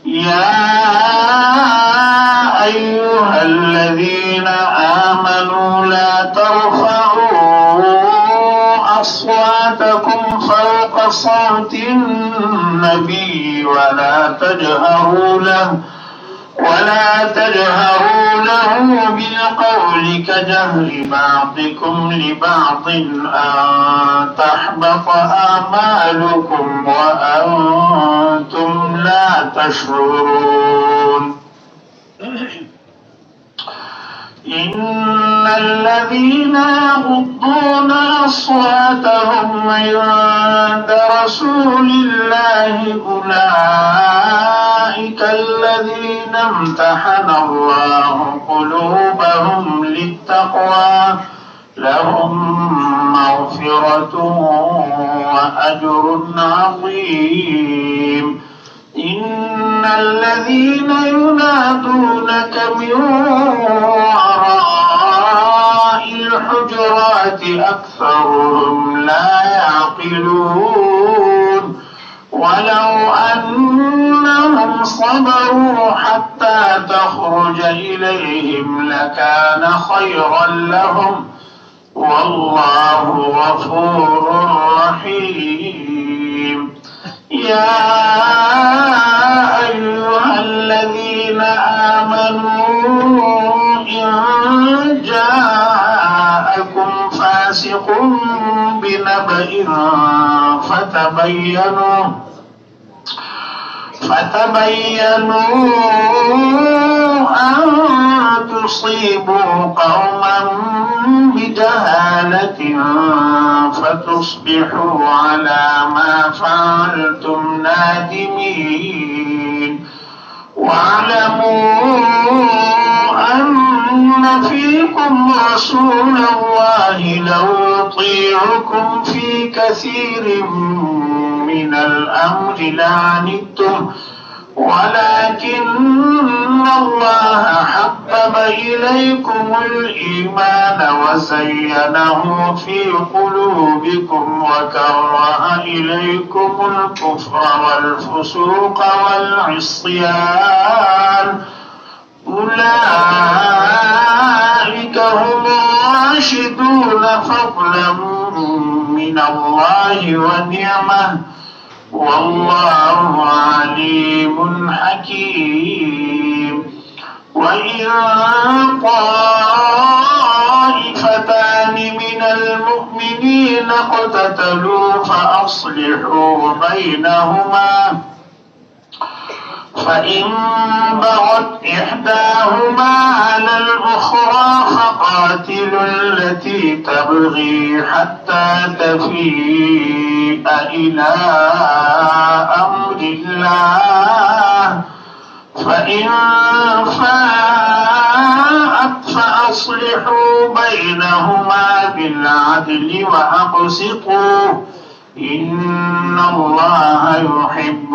يا أيها الذين آمنوا لا ترفعوا أصواتكم فوق صوت النبي ولا تجهروا له بالقول كجهر بعضكم لبعض أن تحبط أعمالكم وأنتم لا تشعرون إن الذين يغضون أصواتهم عند رسول الله أولئك الذين امتحن الله قلوبهم للتقوى لهم مغفرة وأجر عظيم إن الذين ينادونك من وراء الحجرات أكثرهم لا يعقلون ولو أنهم صبروا حتى تخرج إليهم لكان خيرا لهم والله غفور رحيم يا أيها الذين آمنوا إن جاءكم فاسق بنبأ فتبينوا أن تصيبوا قوما بجهالة فتصبحوا على ما فعلتم نادمين واعلموا أن فيكم رسول الله لو يطيعكم في كثير من الأمر لعنتم ولكن الله حبب إليكم الإيمان وزينه في قلوبكم وكره إليكم الكفر والفسوق والعصيان أولئك هم الراشدون فضلا من الله ونعمه والله عليم حكيم وإن طائفتان من المؤمنين اقتتلوا فأصلحوا بينهما فإن بغت إحداهما على الأخرى فقاتلوا التي تبغي حتى تفيء إلى أمر الله فإن فاءت فأصلحوا بينهما بالعدل وأقسطوا إن الله يحب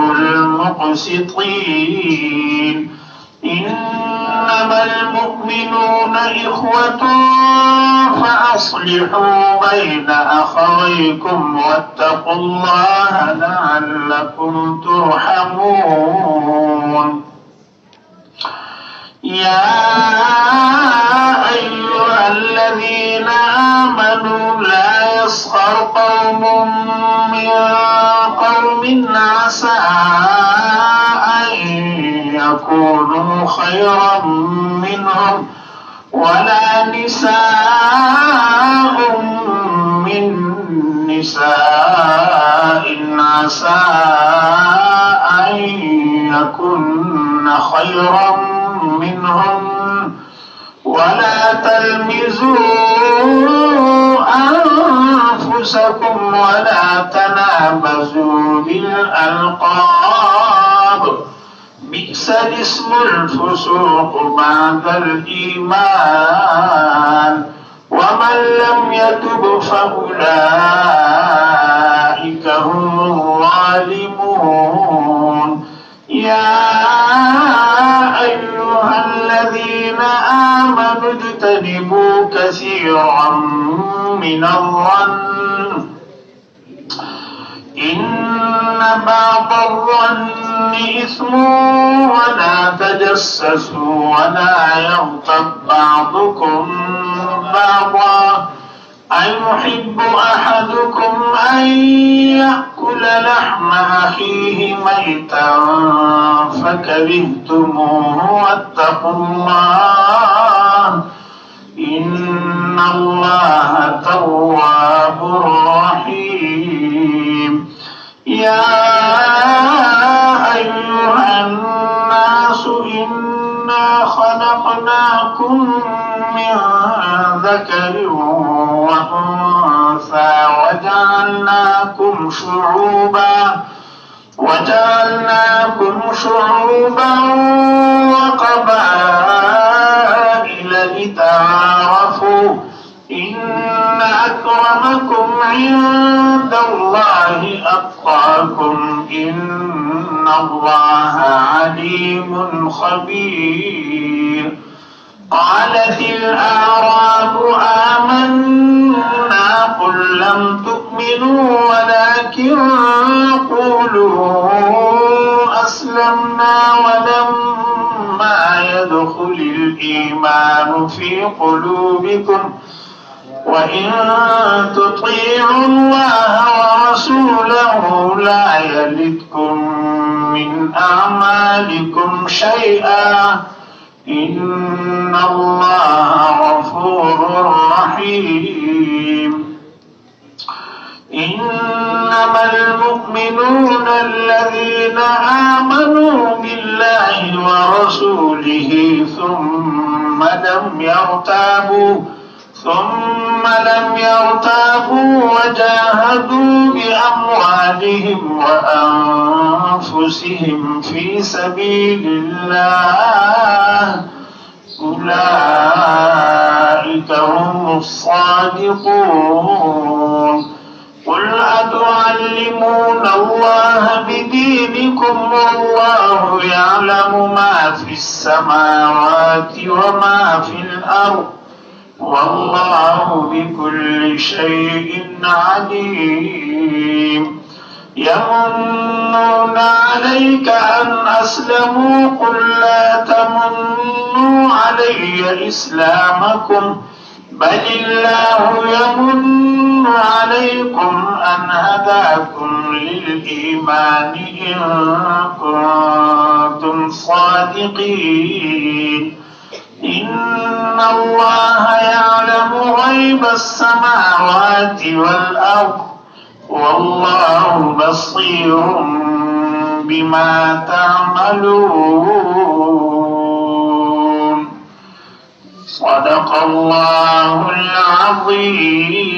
المقسطين إنما المؤمنون إخوة فأصلحوا بين أخويكم واتقوا الله لعلكم ترحمون يا أيها الذين آمنوا لا يسخر قوم من قوم عسى أن يكونوا خيرا منهم ولا نساء من نساء عسى أن يكن خيرا منهم ولا تلمزوا أنفسكم ولا تنابزوا بالألقاب بئس الاسم الفسوق بعد الإيمان ومن لم يتب فأولئك هم الظالمون يا أيها الذين آمنوا اجتنبوا كثيرا من الظن إن بعض الظن إثم ولا تجسسوا ولا يغتب بعضكم بعضا أيحب أحدكم أن يأكل لحم أخيه ميتا فكرهتموه واتقوا الله إن الله تواب رحيم يا أيها الناس إنا خلقناكم من ذكر وأنثى وجعلناكم شعوبا وقبائل لتعارفوا إن أكرمكم عند الله أتقاكم إن الله عليم خبير قالت الأعراب آمنا قل لم تؤمنوا ولكن قولوا أسلمنا ولما يدخل الإيمان في قلوبكم وإن تطيعوا الله ورسوله لا يلدكم من أعمالكم شيئا إن الله غفور رحيم إنما المؤمنون الذين آمنوا بالله ورسوله ثم لم يرتابوا وجاهدوا بأموالهم وأنفسهم في سبيل الله أولئك هم الصادقون قل أتعلمون الله بدينكم والله يعلم ما في السماوات وما في الأرض والله بكل شيء عليم يمنون عليك أن أسلموا قل لا تمنوا علي إسلامكم بل الله يمن عليكم أن هداكم للإيمان إن كنتم صادقين إن الله يعلم غيب السماوات والأرض والله بصير بما تعملون صدق الله العظيم